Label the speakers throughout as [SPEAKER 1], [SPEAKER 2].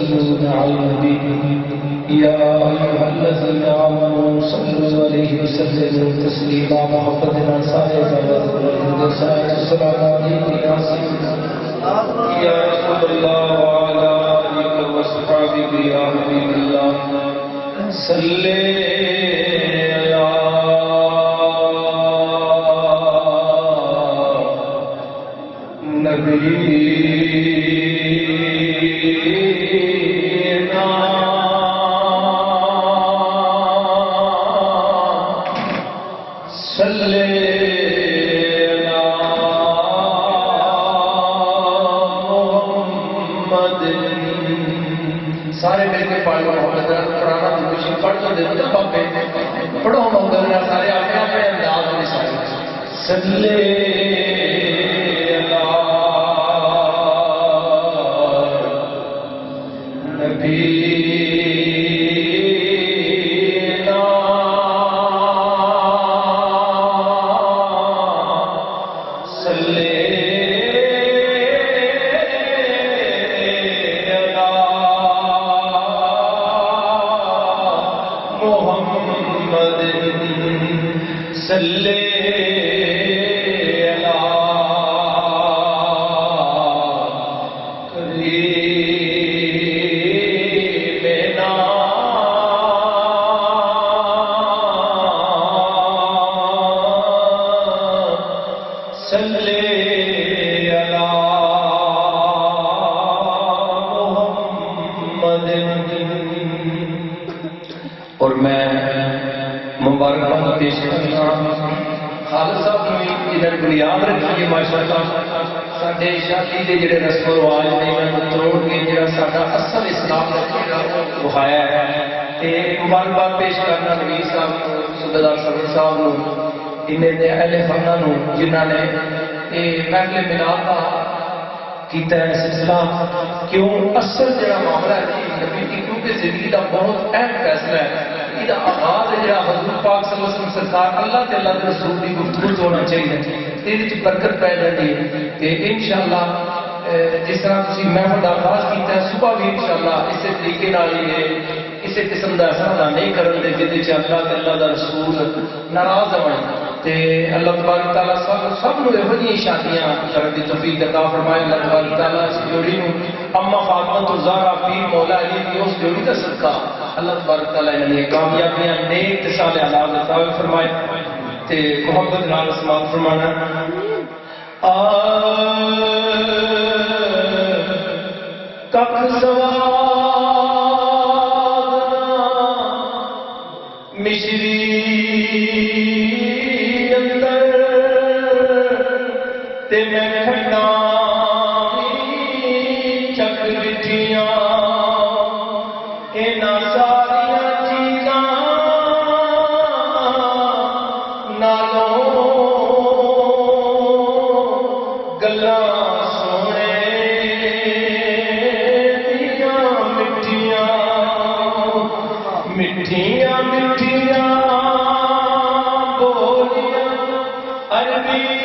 [SPEAKER 1] يصلون على النبي يا أيها الذين آمنوا صلوا عليه وسلموا تسليما محبتنا صاحب السلام عليكم يا سيدنا يا رسول الله وعلى آلك وصحبه يا حبيب الله صل سارے مل کے پڑھ لو پرانا خوشی پڑھ تو دیتے بابے پڑھو مغل سارے اپنے اپنے انداز میں سارے صلی اور میں مبارکباد پیش کرنا خالد صاحب نے ادھر بنیاد رکھی ہے ماشاءاللہ ساڈے شادی دے جڑے رسم و رواج نے انہاں توڑ کے جڑا ساڈا اصل اسلام دا وکھایا ہے تے مبارکباد پیش کرنا نبی صاحب کو صدر سرور صاحب نو انہیں دے اہل خانہ نو جنہاں نے محفل میلاد کا کیتا ہے سلسلہ کیوں اصل جڑا معاملہ ہے نبی کی کیونکہ زندگی کا بہت اہم فیصلہ ہے یہ آغاز جڑا حضور پاک صلی اللہ علیہ وسلم سرکار اللہ تے اللہ کے رسول کی گفتگو ہونا چاہیے یہ برکت پی جاتی ہے کہ انشاءاللہ جس طرح تسی محفل کا آغاز کیتا ہے صبح بھی انشاءاللہ اسی طریقے نال ہی کسی قسم کا ایسا نہیں کرن دے جہدے چ اللہ تے اللہ دا رسول ناراض ہوئے تے اللہ تبارک تعالیٰ سب نو یہ شادیاں کرنے کی توفیق عطا فرمائے اللہ تبارک تعالیٰ اس جوڑی نو اما فاطمہ الزہرا پیر مولا علی کی اس جوڑی کا صدقہ اللہ تبارک تعالیٰ انہیں کامیابیاں نیک تے صالح اولاد عطا فرمائے تے محبت نال سماعت فرمانا کک سواد مشری تے میں کھڑا چک بٹھیاں انہاں ساریاں چیزاں نالوں گلاں سونے دیاں مٹھیاں مٹھیاں مٹھیاں بولیاں عربی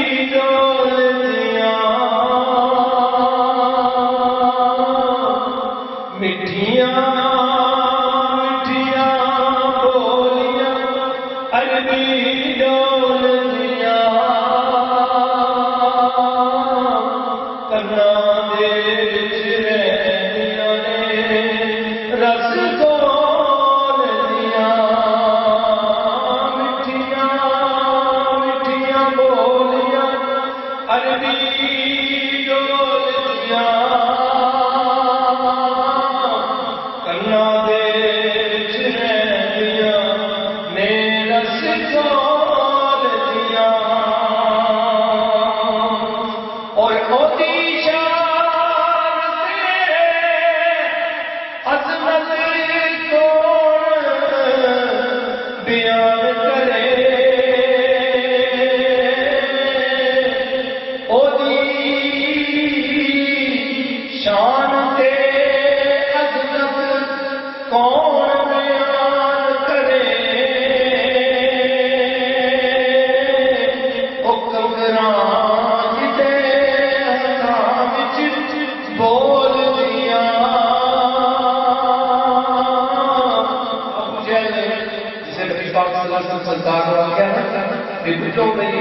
[SPEAKER 1] سرکار کو آ گیا کہ بچوں میری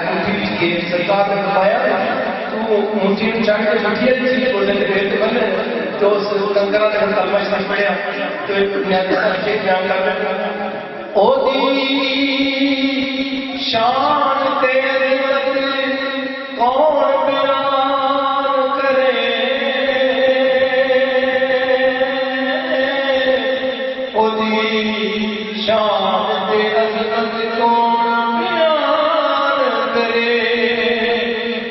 [SPEAKER 1] مٹھی کے سرکار نے فرمایا تو مٹھی میں چڑھ کے مٹھی چیز بولنے کے پیٹ بننے تو اس کنکرا نے کلمہ شریف پڑھیا تو ایک بنیادی سبجیکٹ بیان کر رہا او دی شان تیری کون بیان کرے او دی شان تیری کون بیان کرے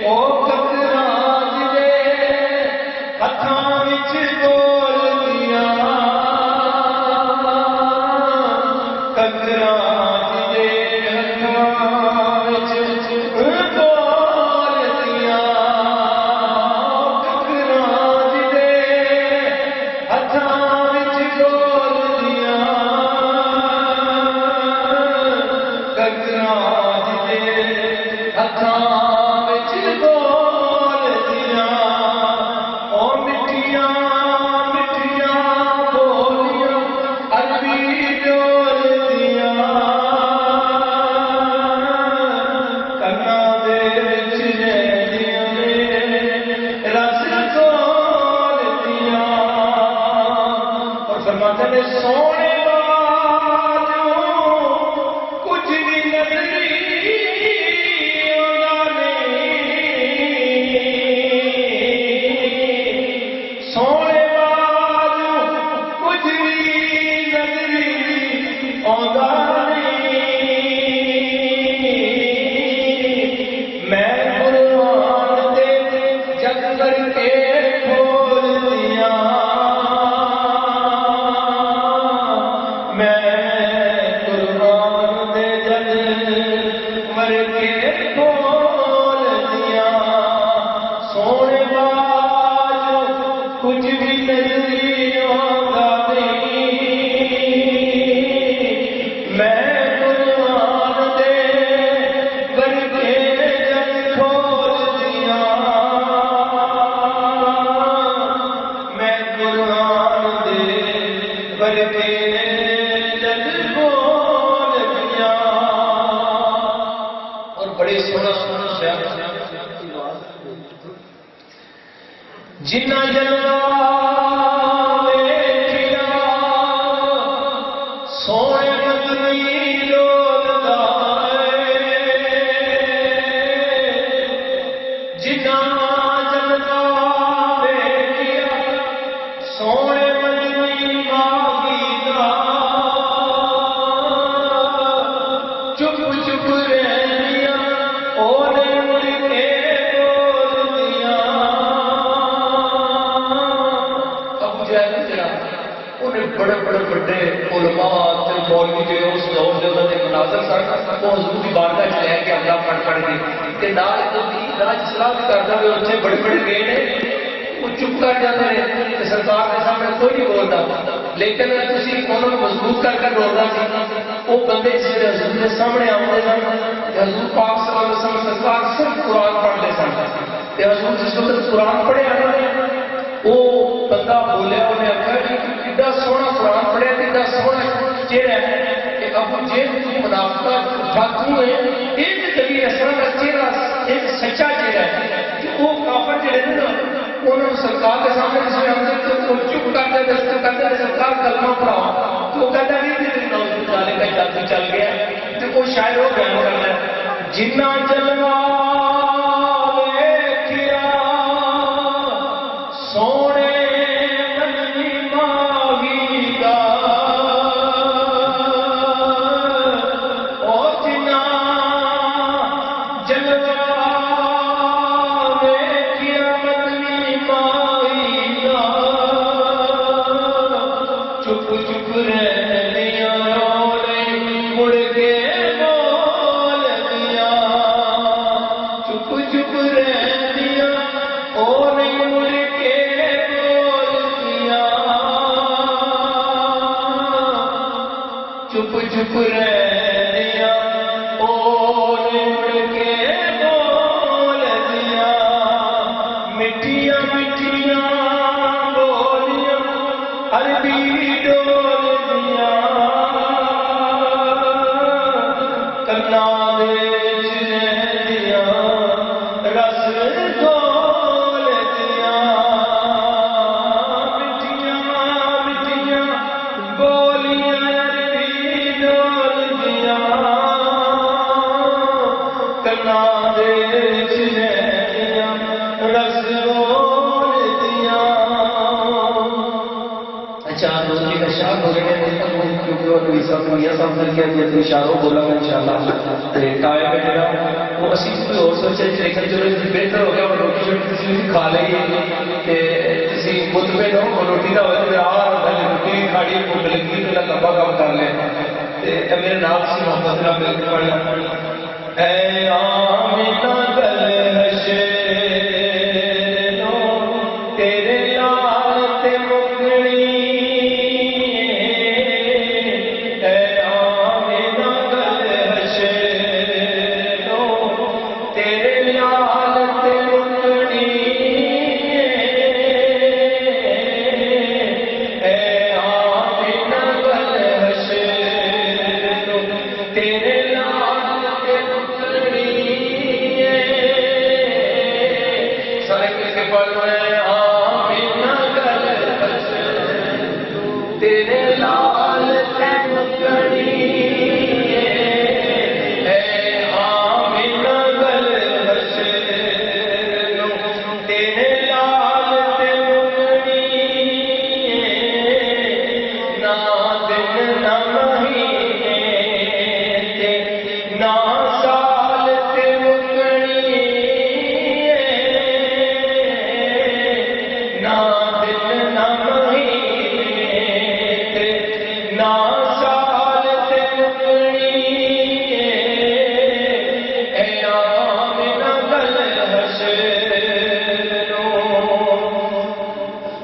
[SPEAKER 1] او ککراج دے ہتھاں وچ بول دیا ککراج دے ہتھاں وچ بول دیا ککراج دے ہتھاں وچ بول دیا ککراج دے ہتھاں وچ بول دیا او مٹھیاں مٹھیاں بولیاں عربی ڈول دیا کنا دے وچ رہندیاں نے رس کھول دیا اور فرماتے نے سونے بازوں کچھ بھی نظری آندا نہیں سونے بازوں کچھ بھی نظری آندا نہیں میں قرآن دے جگ کر کے کھول دیا میں قرآن دے جگ کر کے کھول دیا سونے باجو کچھ بھی نظری آندا نہیں میں قرآن دے کر کے جگ کھول دیا میں قرآن دے کر کے جگ کھول دیا اور بڑے سونا سونا شعر جنہ جلوہ ویکھیا سونے مدنی لولدا جنہ جلوہ ویکھیا سونے مدنی ماغی دا چپ چپ رہنیاں اونے مڑ کے بول دیا ابو جہل جڑا انہیں بڑے بڑے بڑے علماء تے مولوی جو اس دور دے انہاں دے مناظر سن وہ حضور دی بارگاہ وچ لے کے اپنا پڑھ کے تے نال راج سلام کردا ہوئے اوتھے بڑے بڑے گئے نے وہ چپ کر جاتے ہیں تے سرکار کے سامنے کوئی نہیں بولتا لیکن تسی انہاں نوں مضبوط کر کے بولدا سی وہ بندے جڑے حضور دے سامنے آتے سن تے حضور پاک صلی اللہ علیہ وسلم سرکار صرف قرآن پڑھتے سن تے حضور جس وقت قرآن پڑھیا وہ بندہ بولیا انہیں آخیا کہ کتنا سونا قرآن پڑھیا کتنا سونا چہرہ ہے کہ ابو جیل تو منافقہ اٹھا کیوں ہے ایک نبی اسلام کا چہرہ ایک سچا چہرہ ہے کہ وہ کافر جڑے نے نا انہوں نے سرکار کے سامنے کسی نے تو وہ چپ کرتے تھے سرکار کلمہ پڑھاؤ تو وہ کہتا نہیں کہ نوز جانے کا جادو چل گیا تو وہ شاید وہ بیان کرنا ہے جنہ جلوہ ویکھیا سونے مدنی ماغی دا او جنہ جلوہ ویکھیا مدنی ماغی دا چپ چپ رہنیاں اونے مڑ کے بول دیا چپ چپ رہنیاں اونے مڑ کے بول دیا چپ چپ رہنیاں اونے مڑ کے بول دیا مٹھیاں مٹھیاں بولیاں عربی ڈول دیا پریشان ہو گئے ہیں کیونکہ وہ کوئی سب میاں صاحب نے کیا کہ اشاروں بولا میں انشاءاللہ تے ٹائم ہے جڑا وہ اسی کوئی اور سوچے لیکن چلو بہتر ہو گیا اور روٹی شوٹی تسی بھی کھا لئیے تے تسی مطمئن ہو روٹی دا ہوئے تے روٹی کھاڑی بھوک لگی تو لمبا کام کر لے تے میرے نام سے محمد نام مل کے پڑھنا اے آمنہ گل حشینو تیرے لال تے مکڑی اے آمنہ گل حشینو تیرے لال تے مکڑی اے آمنہ گل حشینو تیرے لال تے مکڑی سارے مل کے پڑھ رہے ہیں آمنہ گل حشینو تیرے لال تے مکڑی اے آمنہ گل حشینو تیرے لال تے مکڑی نا دن نا مہینے تے نا سال تے مکڑی نا دن نا مہینے تے نا سال تے مکڑی اے آمنہ گل حشینو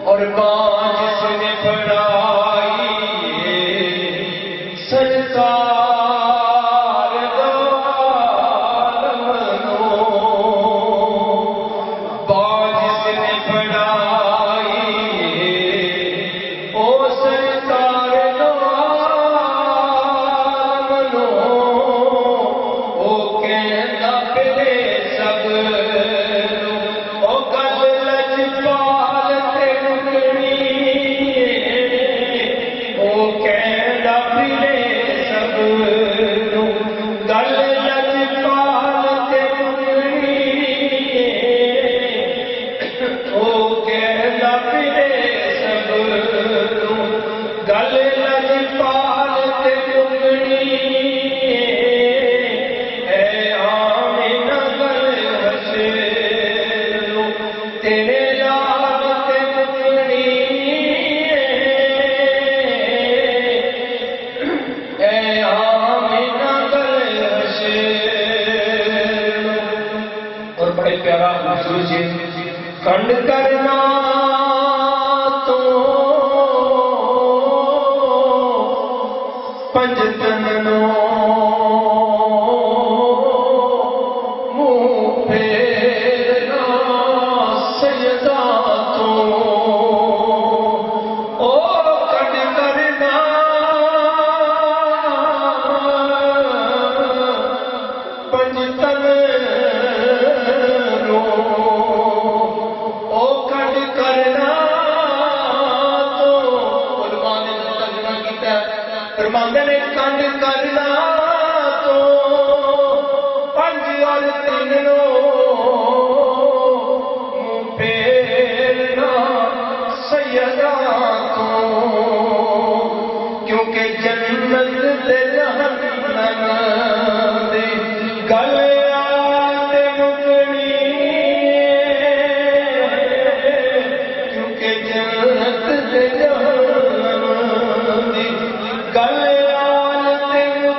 [SPEAKER 1] اور باں جس نے پڑھائی سرکار دو عالم نو باں جس نے پڑھائی او سرکار دو عالم نو او کہندا پھرے سب نو او گل لجپال تے مکڑی او کہندا پھرے سب نو گل لجپال تے مکڑی او کہندا پھرے سب نو گل لجپال تے مکڑی اے آمنہ گل حشینو تیرے لال تے مکڑی اے آمنہ گل حشینو اور بڑے پیارا خوبصورت چیز کنڈ کرنا تو پنجتن نو منہ پھیرنا سجدہ تو او کنڈ کرنا پنجتن نو او کنڈ کرنا تو علماء نے ترجمہ کیتا ہے فرماندے نے کنڈ کرنا تو پنج اور تین نو منہ پھیرنا سیدہ تو کیونکہ جنت تے جہنم دی گل تے مکڑی کیونکہ جنت تے جہنم دی گل تے مکڑی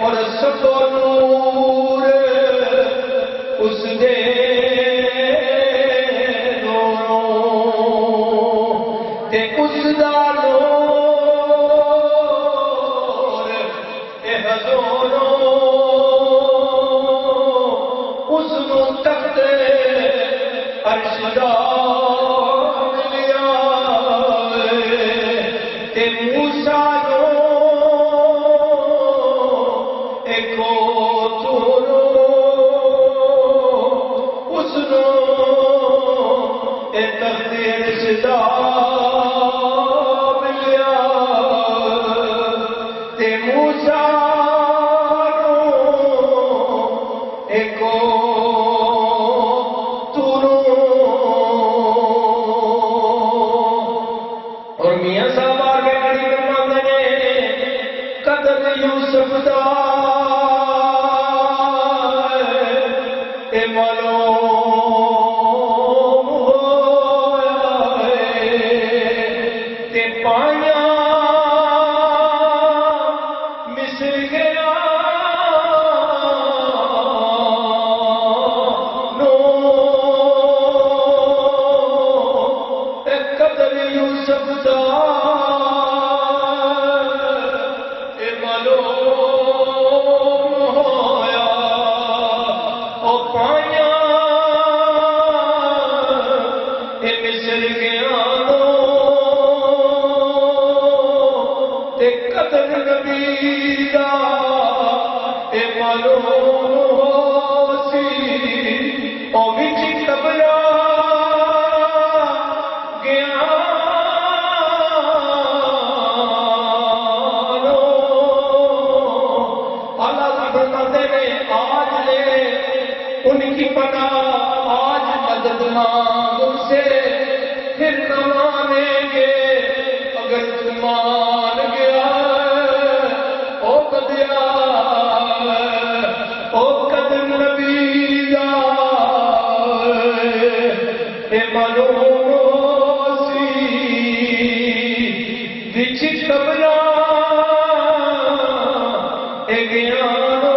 [SPEAKER 1] اور سب نور اس دے تے اس دا نور اے حضورو اس نو تخت عرش دا ملیا تے موسیٰ ان کی پناہ آج مدد مانگ ان سے پھر نہ مانیں گے اگر تم مان گیا او قدیا او قدر نبی دا اے ملوسی وچ قبراں اے گیانو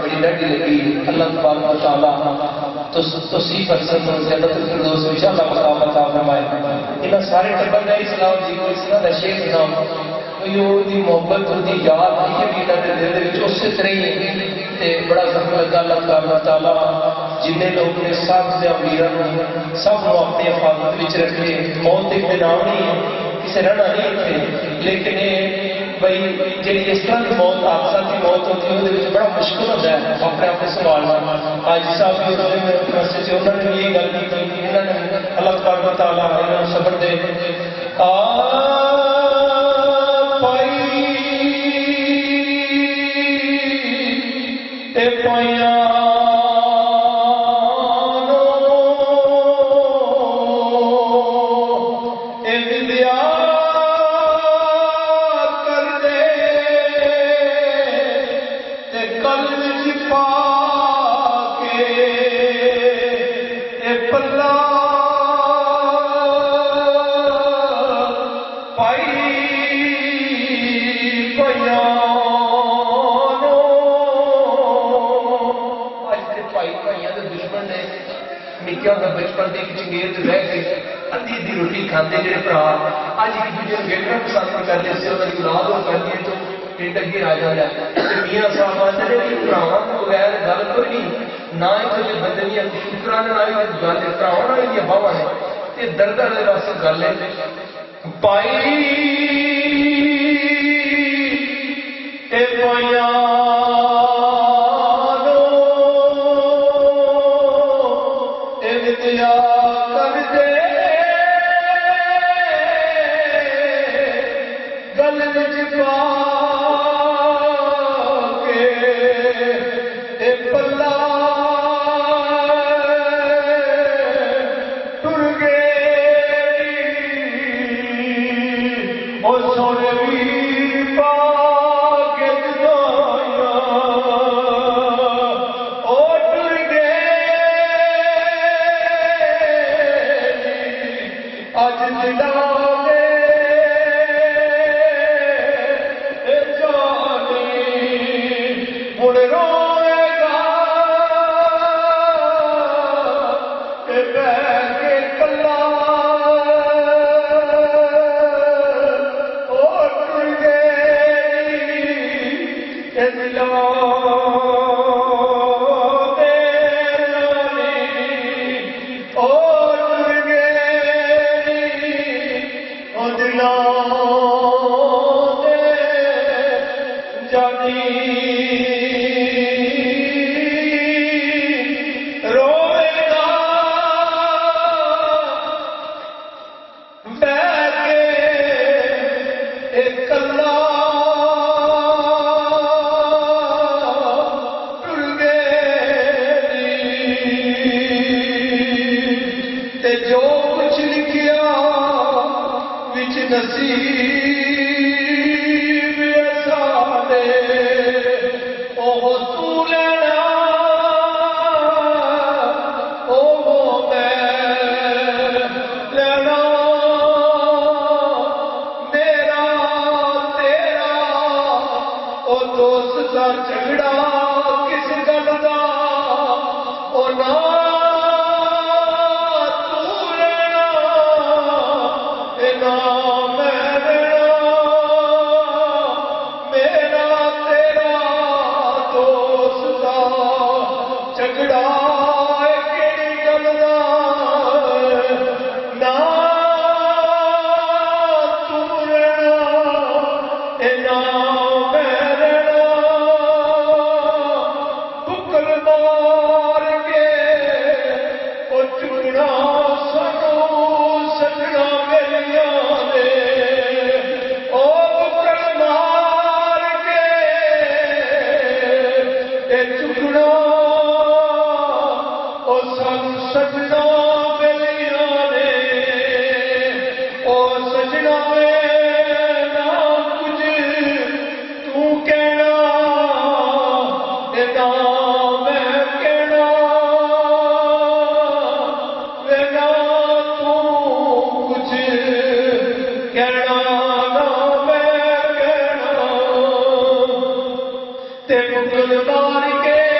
[SPEAKER 1] بڑی ڈاڈی لگی اللہ تبارک و تعالیٰ توصیف ارسل جنت الفردوس میں اللہ مقام عطا فرمائے انہاں سارے ٹبر کا اسلام جی اور اس طرح کا شیخ نام دی محبت اور دی یاد یہ بھی انہاں دے دل وچ اسی طرح ہی تے بڑا زخم لگا اللہ تبارک و تعالیٰ جن لوگ نے سب سے امیراں سب کو اپنی حفاظت وچ رکھے موت دے نام نہیں کسی رہنا نہیں تھے لیکن بھائی جی اس طرح کی موت حادثہ کی موت ہوتی ہے وہ بڑا مشکل ہوتا ہے اپنے آپ کو سنبھالنا آج صاحب بھی مسجد سے انہوں نے بھی یہ گل کی انہوں نے اللہ تبارک و تعالیٰ انہوں نے صبر دے پائیاں بچپن کی چنگیر رہ کے ادھی ادھی روٹی کھاتے جڑے برا اج ایک دوسرے کو ویکنا پسند نہیں کرتے اس سے انہوں کی اولاد ہو کرتی ہے تو ٹھنڈ اگے آ جاتا ہے میاں صاحب آتے ہیں کہ بھراواں تو بغیر گل کوئی نہیں نہ ہی کوئی بندے دیا شکران نہ ہی گل بھراواں نہ ہی باواں نے یہ درد والے واسطے گل ہے پائی اے پائیاں
[SPEAKER 2] مار کے